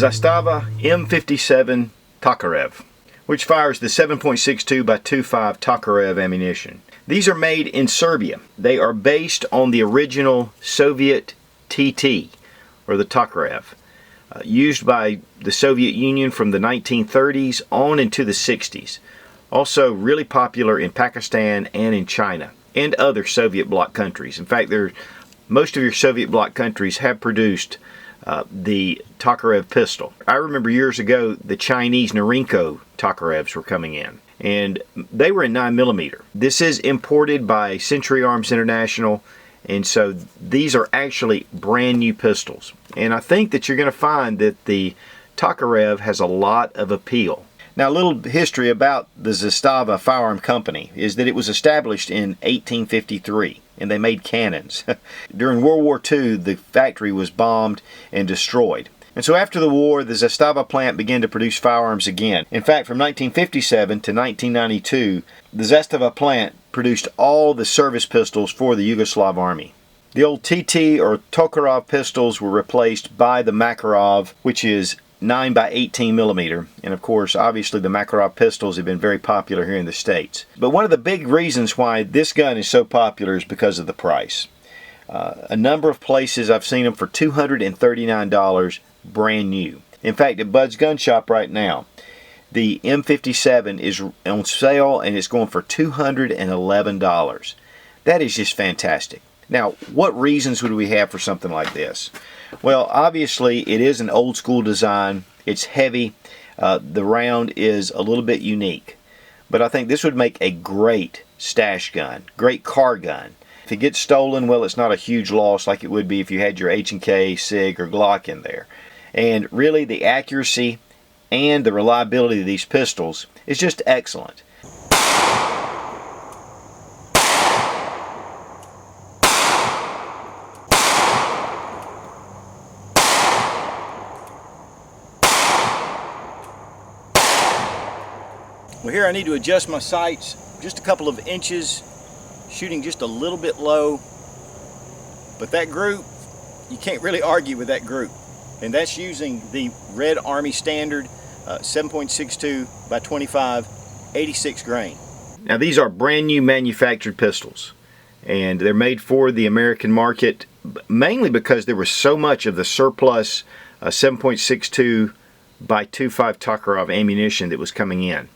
Zastava M57 Tokarev, which fires the 7.62 by 25 Tokarev ammunition. These are made in Serbia. They are based on the original Soviet TT, or the Tokarev, used by the Soviet Union from the 1930s on into the 60s. Also really popular in Pakistan and in China and other Soviet bloc countries. In fact, most of your Soviet bloc countries have produced the Tokarev pistol. I remember years ago the Chinese Norinco Tokarevs were coming in, and they were in 9mm. This is imported by Century Arms International, and so these are actually brand new pistols. And I think that you're going to find that the Tokarev has a lot of appeal. Now, a little history about the Zastava Firearm Company is that it was established in 1853, and they made cannons. During World War II, the factory was bombed and destroyed. And so after the war, the Zastava plant began to produce firearms again. In fact, from 1957 to 1992, the Zastava plant produced all the service pistols for the Yugoslav army. The old TT or Tokarev pistols were replaced by the Makarov, which is 9 by 18mm, and of course obviously the Makarov pistols have been very popular here in the States. But one of the big reasons why this gun is so popular is because of the price. A number of places I've seen them for $239 brand new. In fact, at Bud's Gun Shop right now, the M57 is on sale and it's going for $211. That is just fantastic. Now, what reasons would we have for something like this? Well, obviously it is an old school design. It's heavy. The round is a little bit unique. But I think this would make a great stash gun, great car gun. If it gets stolen, well, it's not a huge loss like it would be if you had your H&K, SIG, or Glock in there. And really the accuracy and the reliability of these pistols is just excellent. Well, here I need to adjust my sights just a couple of inches, shooting just a little bit low. But that group, you can't really argue with that group. And that's using the Red Army Standard 7.62 by 25, 86 grain. Now these are brand new manufactured pistols, and they're made for the American market, mainly because there was so much of the surplus 7.62 by 25 Tokarev ammunition that was coming in.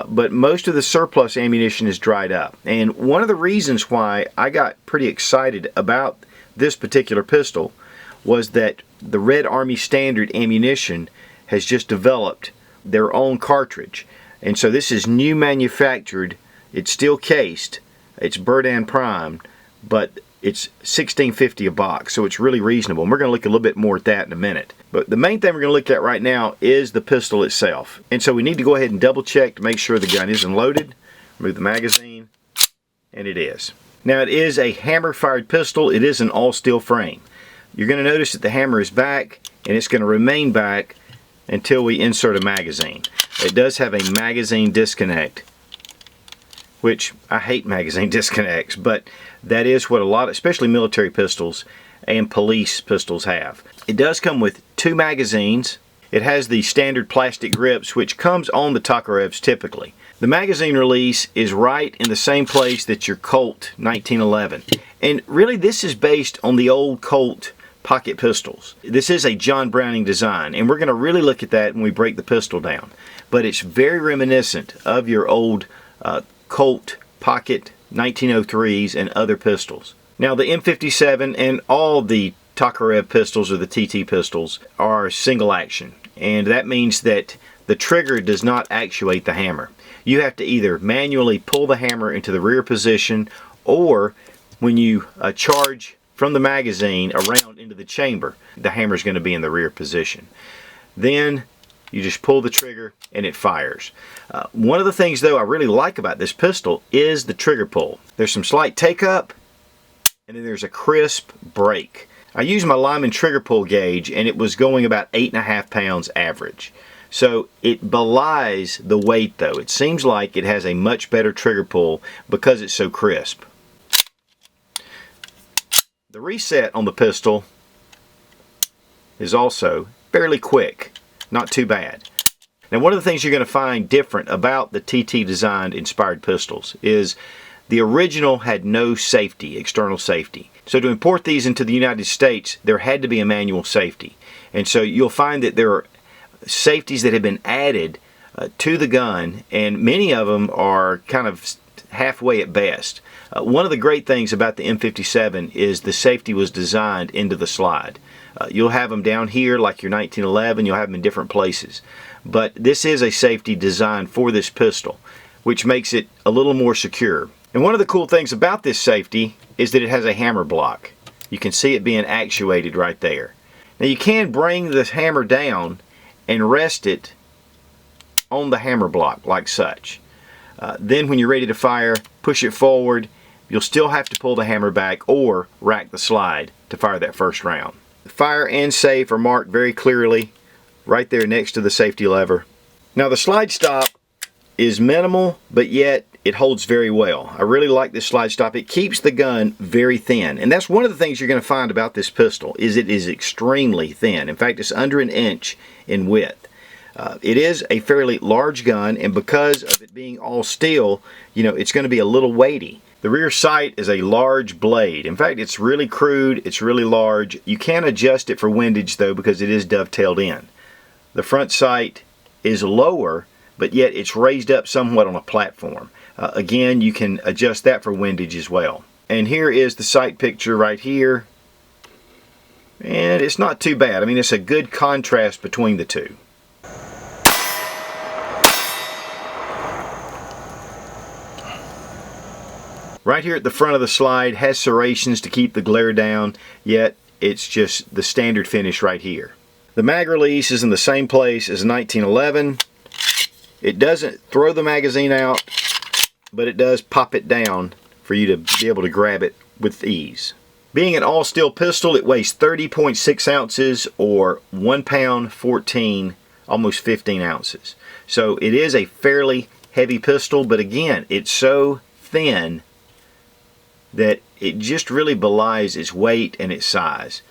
But most of the surplus ammunition is dried up. And one of the reasons why I got pretty excited about this particular pistol was that the Red Army Standard ammunition has just developed their own cartridge. And so this is new manufactured. It's still cased. It's Berdan primed, but it's $16.50 a box, so it's really reasonable. And we're going to look a little bit more at that in a minute. But the main thing we're going to look at right now is the pistol itself. And so we need to go ahead and double check to make sure the gun isn't loaded. Remove the magazine, and it is. Now it is a hammer-fired pistol. It is an all-steel frame. You're going to notice that the hammer is back, and it's going to remain back until we insert a magazine. It does have a magazine disconnect, which I hate magazine disconnects, but that is what a lot, especially military pistols and police pistols, have. It does come with 2 magazines. It has the standard plastic grips, which comes on the Tokarevs typically. The magazine release is right in the same place that your Colt 1911. And really this is based on the old Colt pocket pistols. This is a John Browning design, and we're going to really look at that when we break the pistol down. But it's very reminiscent of your old Colt pocket 1903s and other pistols. Now the M57 and all the Tokarev pistols or the TT pistols are single action, and that means that the trigger does not actuate the hammer. You have to either manually pull the hammer into the rear position, or when you charge from the magazine around into the chamber, the hammer is going to be in the rear position. Then you just pull the trigger and it fires. One of the things though I really like about this pistol is the trigger pull. There's some slight take up, and then there's a crisp break. I used my Lyman trigger pull gauge, and it was going about 8.5 pounds average. So it belies the weight though. It seems like it has a much better trigger pull because it's so crisp. The reset on the pistol is also fairly quick, not too bad. Now, one of the things you're going to find different about the TT designed inspired pistols is the original had no safety, external safety. So to import these into the United States, there had to be a manual safety. And so you'll find that there are safeties that have been added to the gun, and many of them are kind of halfway at best. One of the great things about the M57 is the safety was designed into the slide. You'll have them down here like your 1911, you'll have them in different places. But this is a safety designed for this pistol, which makes it a little more secure. And one of the cool things about this safety is that it has a hammer block. You can see it being actuated right there. Now you can bring this hammer down and rest it on the hammer block like such. Then when you're ready to fire, push it forward. You'll still have to pull the hammer back or rack the slide to fire that first round. The fire and safe are marked very clearly right there next to the safety lever. Now the slide stop is minimal, but yet it holds very well. I really like this slide stop. It keeps the gun very thin, and that's one of the things you're going to find about this pistol is it is extremely thin. In fact, it's under an inch in width. It is a fairly large gun, and because of it being all steel, you know, it's going to be a little weighty. The rear sight is a large blade. In fact, it's really crude, it's really large. You can adjust it for windage though because it is dovetailed in. The front sight is lower, but yet it's raised up somewhat on a platform. Again, you can adjust that for windage as well. And here is the sight picture right here. And it's not too bad. I mean, it's a good contrast between the two. Right here at the front of the slide has serrations to keep the glare down, yet it's just the standard finish right here. The mag release is in the same place as 1911. It doesn't throw the magazine out, but it does pop it down for you to be able to grab it with ease. Being an all-steel pistol, it weighs 30.6 ounces or 1 pound 14, almost 15 ounces. So it is a fairly heavy pistol, but again, it's so thin that it just really belies its weight and its size.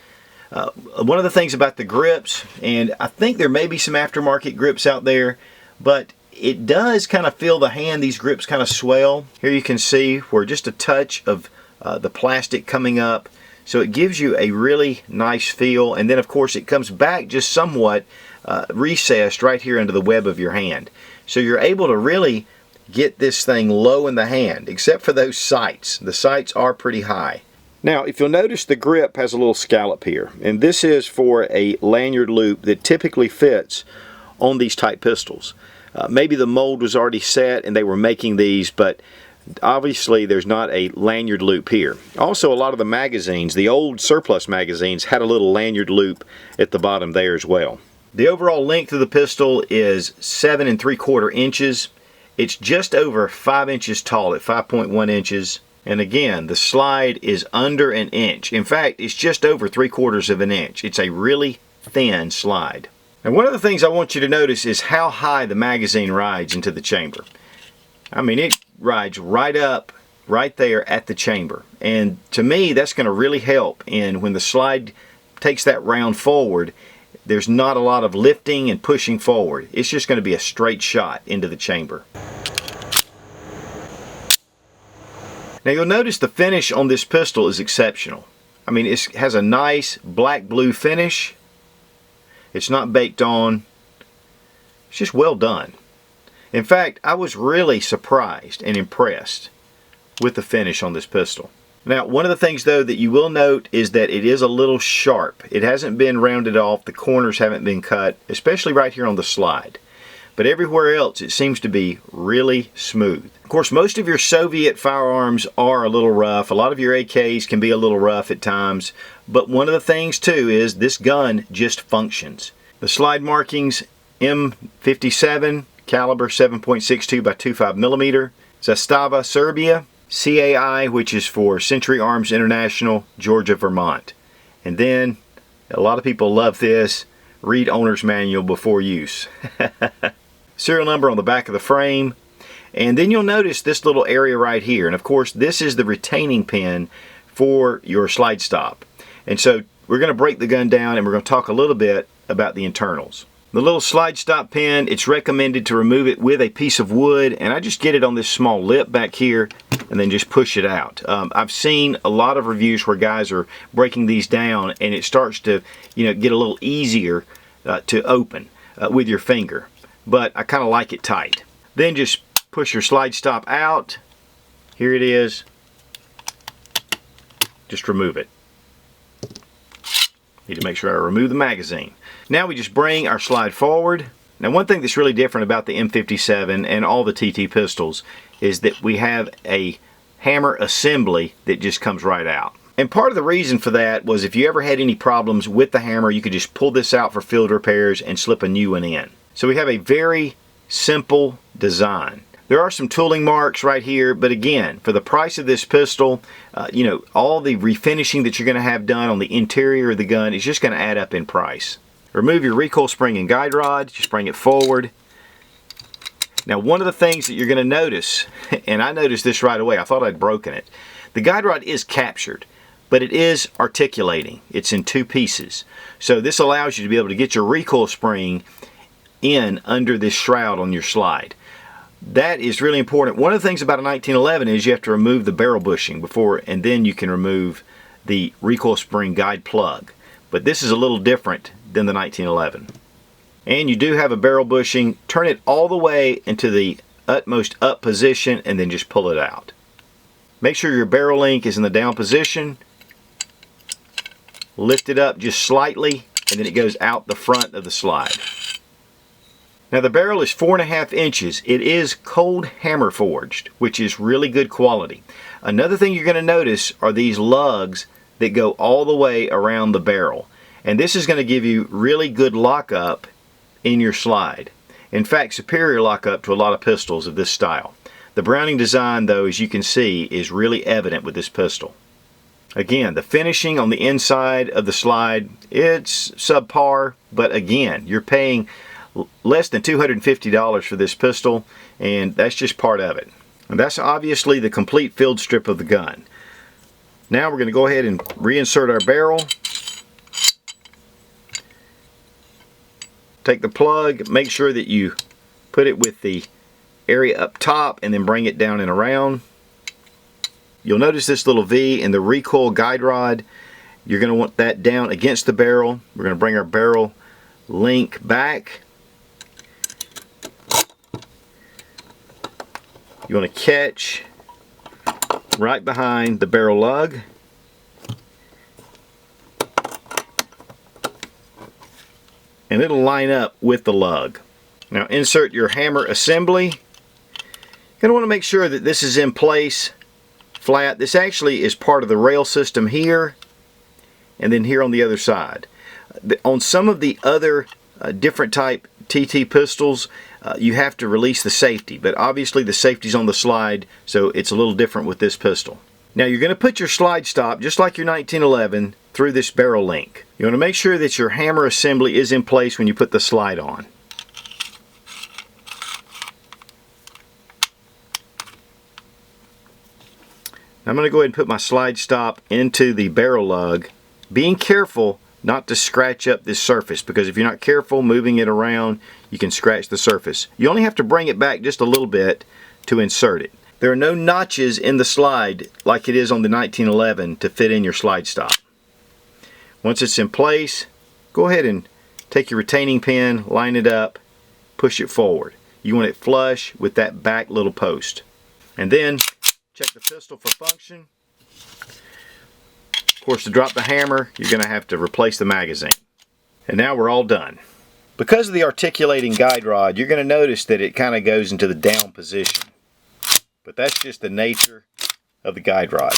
One of the things about the grips, and I think there may be some aftermarket grips out there, but it does kind of feel the hand, these grips kind of swell. Here you can see where just a touch of the plastic coming up. So it gives you a really nice feel, and then of course it comes back just somewhat recessed right here into the web of your hand. So you're able to really get this thing low in the hand, except for those sights. The sights are pretty high. Now, if you'll notice, the grip has a little scallop here, and this is for a lanyard loop that typically fits on these type pistols. Maybe the mold was already set and they were making these, but obviously there's not a lanyard loop here. Also, a lot of the magazines, the old surplus magazines, had a little lanyard loop at the bottom there as well. The overall length of the pistol is 7 3/4 inches. It's just over 5 inches tall at 5.1 inches. And again, the slide is under an inch. In fact, it's just over 3/4 of an inch. It's a really thin slide. And one of the things I want you to notice is how high the magazine rides into the chamber. I mean, it rides right up, right there at the chamber. And to me, that's going to really help in when the slide takes that round forward. There's not a lot of lifting and pushing forward. It's just going to be a straight shot into the chamber. Now you'll notice the finish on this pistol is exceptional. I mean, it has a nice black-blue finish. It's not baked on. It's just well done. In fact, I was really surprised and impressed with the finish on this pistol. Now, one of the things though that you will note is that it is a little sharp. It hasn't been rounded off. The corners haven't been cut, especially right here on the slide. But everywhere else it seems to be really smooth. Of course, most of your Soviet firearms are a little rough. A lot of your AKs can be a little rough at times. But one of the things too is this gun just functions. The slide markings, M57, caliber 7.62 by 25 millimeter. Zastava, Serbia. CAI, which is for Century Arms International, Georgia, Vermont. And then, a lot of people love this, read owner's manual before use. Serial number on the back of the frame. And then you'll notice this little area right here. And of course, this is the retaining pin for your slide stop. And so we're going to break the gun down and we're going to talk a little bit about the internals. The little slide stop pin, it's recommended to remove it with a piece of wood, and I just get it on this small lip back here and then just push it out. I've seen a lot of reviews where guys are breaking these down and it starts to, get a little easier to open with your finger, but I kind of like it tight. Then just push your slide stop out. Here it is. Just remove it. Need to make sure I remove the magazine. Now we just bring our slide forward. Now one thing that's really different about the M57 and all the TT pistols is that we have a hammer assembly that just comes right out. And part of the reason for that was if you ever had any problems with the hammer, you could just pull this out for field repairs and slip a new one in. So we have a very simple design. There are some tooling marks right here, but again, for the price of this pistol, all the refinishing that you're going to have done on the interior of the gun is just going to add up in price. Remove your recoil spring and guide rod, just bring it forward. Now one of the things that you're going to notice, and I noticed this right away, I thought I'd broken it. The guide rod is captured, but it is articulating. It's in two pieces. So this allows you to be able to get your recoil spring in under this shroud on your slide. That is really important. One of the things about a 1911 is you have to remove the barrel bushing before, and then you can remove the recoil spring guide plug. But this is a little different than the 1911. And you do have a barrel bushing. Turn it all the way into the utmost up position and then just pull it out. Make sure your barrel link is in the down position. Lift it up just slightly and then it goes out the front of the slide. Now the barrel is 4.5 inches. It is cold hammer forged, which is really good quality. Another thing you're going to notice are these lugs that go all the way around the barrel. And this is going to give you really good lockup in your slide. In fact, superior lockup to a lot of pistols of this style. The Browning design, though, as you can see, is really evident with this pistol. Again, the finishing on the inside of the slide, it's subpar, but again, you're paying less than $250 for this pistol, and that's just part of it. And that's obviously the complete field strip of the gun. Now we're going to go ahead and reinsert our barrel. Take the plug, make sure that you put it with the area up top and then bring it down and around. You'll notice this little V in the recoil guide rod. You're going to want that down against the barrel. We're going to bring our barrel link back. You want to catch right behind the barrel lug. And it'll line up with the lug. Now insert your hammer assembly. You're going to want to make sure that this is in place flat. This actually is part of the rail system here and then here on the other side. On some of the other different type TT pistols, you have to release the safety, but obviously the safety's on the slide, so it's a little different with this pistol. Now you're going to put your slide stop, just like your 1911, through this barrel link. You want to make sure that your hammer assembly is in place when you put the slide on. Now I'm going to go ahead and put my slide stop into the barrel lug, being careful not to scratch up this surface, because if you're not careful moving it around, you can scratch the surface. You only have to bring it back just a little bit to insert it. There are no notches in the slide like it is on the 1911 to fit in your slide stop. Once it's in place, go ahead and take your retaining pin, line it up, push it forward. You want it flush with that back little post. And then check the pistol for function. Of course, to drop the hammer, you're going to have to replace the magazine. And now we're all done. Because of the articulating guide rod, you're going to notice that it kind of goes into the down position. But that's just the nature of the guide rod.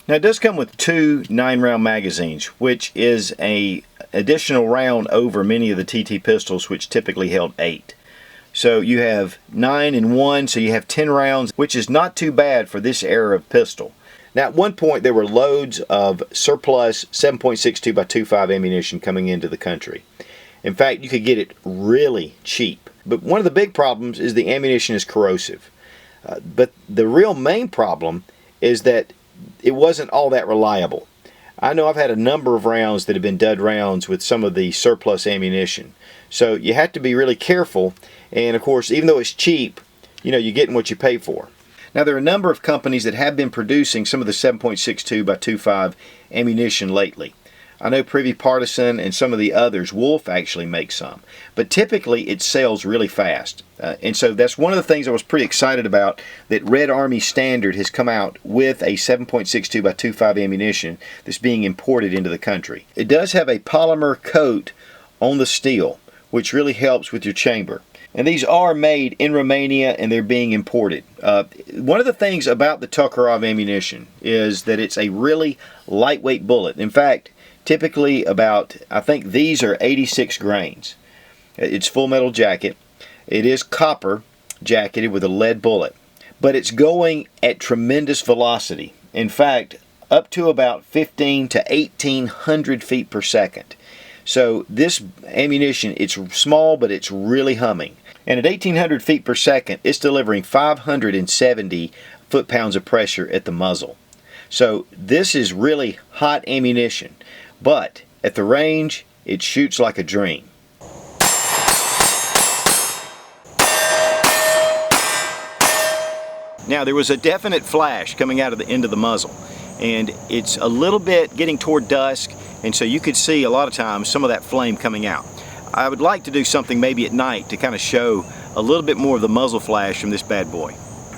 Now it does come with two 9-round magazines, which is an additional round over many of the TT pistols, which typically held 8. So you have 9 in one, so you have 10 rounds, which is not too bad for this era of pistol. Now at one point there were loads of surplus 7.62 by 25 ammunition coming into the country. In fact, you could get it really cheap. But one of the big problems is the ammunition is corrosive. But the real main problem is that it wasn't all that reliable. I know I've had a number of rounds that have been dud rounds with some of the surplus ammunition. So you have to be really careful, and of course, even though it's cheap, you know, you're getting what you pay for. Now, there are a number of companies that have been producing some of the 7.62 by 25 ammunition lately. I know Privy Partisan and some of the others, Wolf actually makes some, but typically it sells really fast. And so that's one of the things I was pretty excited about, that Red Army Standard has come out with a 7.62 by 25 ammunition that's being imported into the country. It does have a polymer coat on the steel, which really helps with your chamber. And these are made in Romania and they're being imported. One of the things about the Tokarev ammunition is that it's a really lightweight bullet. In fact, typically about, I think these are 86 grains. It's full metal jacket. It is copper jacketed with a lead bullet. But it's going at tremendous velocity. In fact, up to about 15 to 1800 feet per second. So this ammunition, it's small, but it's really humming. And at 1800 feet per second, it's delivering 570 foot-pounds of pressure at the muzzle. So this is really hot ammunition. But at the range, it shoots like a dream. Now, there was a definite flash coming out of the end of the muzzle, and it's a little bit getting toward dusk, and so you could see a lot of times some of that flame coming out. I would like to do something maybe at night to kind of show a little bit more of the muzzle flash from this bad boy.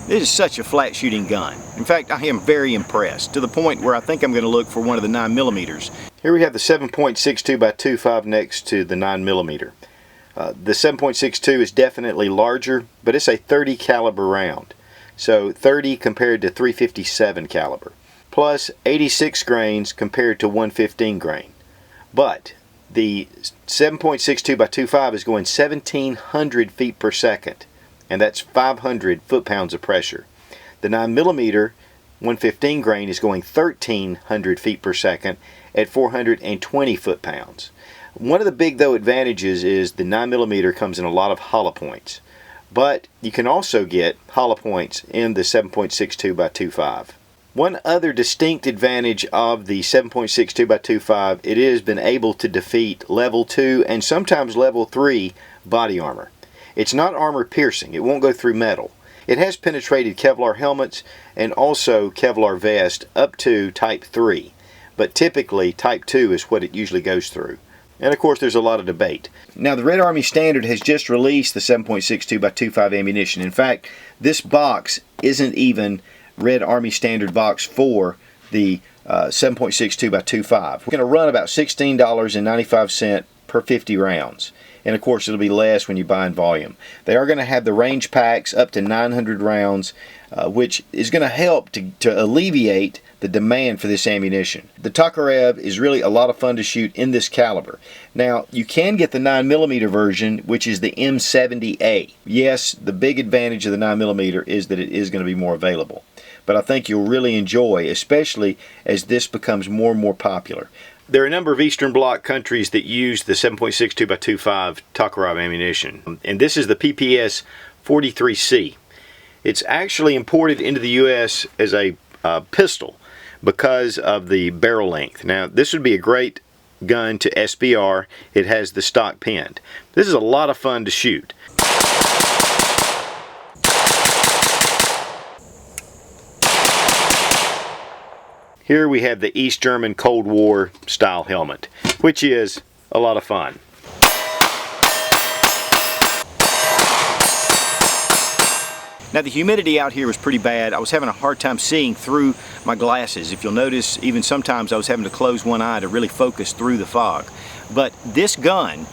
This is such a flat shooting gun. In fact, I am very impressed, to the point where I think I'm going to look for one of the 9mm. Here we have the 7.62 by 25 next to the 9mm. The 7.62 is definitely larger, but it's a 30 caliber round. So 30 compared to 357 caliber. Plus 86 grains compared to 115 grain. But the 7.62 by 25 is going 1700 feet per second. And that's 500 foot-pounds of pressure. The 9mm 115 grain is going 1300 feet per second at 420 foot-pounds. One of the big, though, advantages is the 9mm comes in a lot of hollow points. But you can also get hollow points in the 7.62 by 25. One other distinct advantage of the 7.62 by 25, it has been able to defeat level 2 and sometimes level 3 body armor. It's not armor piercing, it won't go through metal. It has penetrated Kevlar helmets and also Kevlar vest up to type 3, but typically type 2 is what it usually goes through. And of course there's a lot of debate. Now the Red Army Standard has just released the 7.62 by 25 ammunition. In fact, this box isn't even Red Army Standard box for the 7.62 by 25. We're going to run about $16.95 per 50 rounds. And of course it'll be less when you buy in volume. They are going to have the range packs up to 900 rounds, which is going to help to alleviate the demand for this ammunition. The Tokarev is really a lot of fun to shoot in this caliber. Now, you can get the 9mm version, which is the M70A. Yes, the big advantage of the 9mm is that it is going to be more available. But I think you'll really enjoy, especially as this becomes more and more popular. There are a number of Eastern Bloc countries that use the 7.62 by 25 Tokarev ammunition. And this is the PPS 43C. It's actually imported into the U.S. as a pistol because of the barrel length. Now, this would be a great gun to SBR. It has the stock pinned. This is a lot of fun to shoot. Here we have the East German Cold War style helmet, which is a lot of fun. Now the humidity out here was pretty bad. I was having a hard time seeing through my glasses. If you'll notice, even sometimes I was having to close one eye to really focus through the fog. But this gun,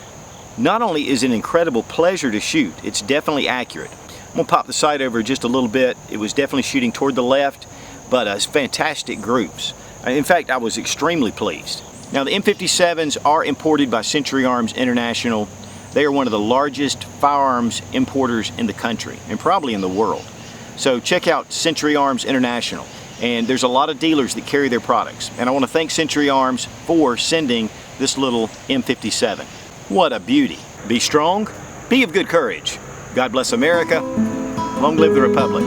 not only is it an incredible pleasure to shoot, it's definitely accurate. I'm going to pop the sight over just a little bit. It was definitely shooting toward the left, but it's fantastic groups. In fact, I was extremely pleased. Now the M57s are imported by Century Arms International. They are one of the largest firearms importers in the country, and probably in the world. So check out Century Arms International. And there's a lot of dealers that carry their products. And I want to thank Century Arms for sending this little M57. What a beauty. Be strong, be of good courage. God bless America. Long live the Republic.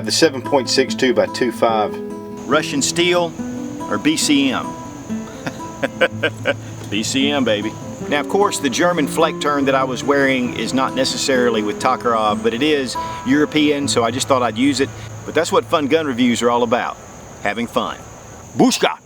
have the 7.62 by 2.5. Russian steel or BCM? BCM, baby. Now, of course, the German flake turn that I was wearing is not necessarily with Tokarev, but it is European, so I just thought I'd use it. But that's what fun gun reviews are all about, having fun. Bushka!